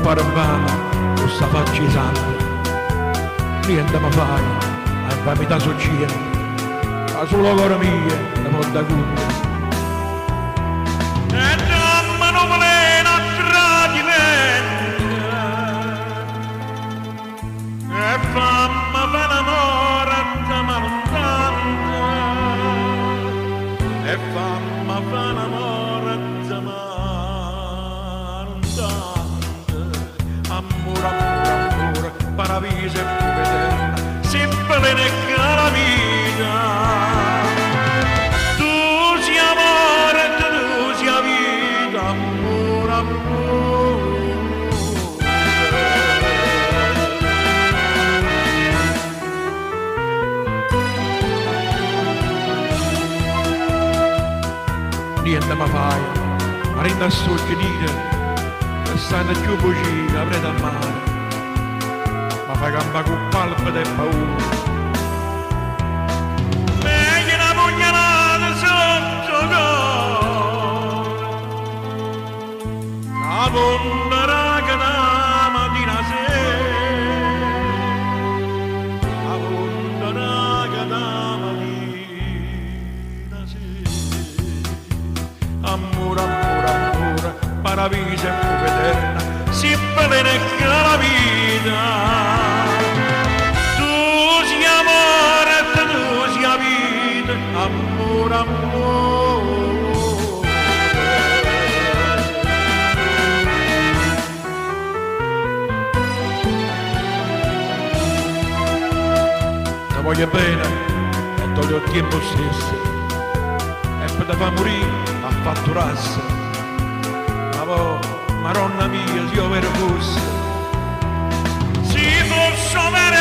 fare vano questa faccia di sangue. Niente mi fai, a infamità succede, ma sulla cuore mia la porta cuore. E dammi non volena tradimento, e fammi fare l'amore da lontano, e fammi fare l'amore da lontano. Amore, amore, amore, paradiso e fuga eterna, sempre nella vita. Tu sia amore, tu sia vita, amore, amore. Niente mi fai, ma renda suggerire, e stanno più vicino, avrete a mare. Ma fai gamba con palpite e paura. Meglio una pugnalata sotto cuore, la ponderà che da mattina sera, la ponderà che da mattina sera. Amore, amore, amore, paradiso e fuga eterna, sempre nella vita. Tu sia amore, tu sia vita, amore, amore. Ti voglio bene e toglio il tempo stesso, e per te fa morire ha fatto razza. Ma poi, Maronna mia, se io vero fosse, si fosse avere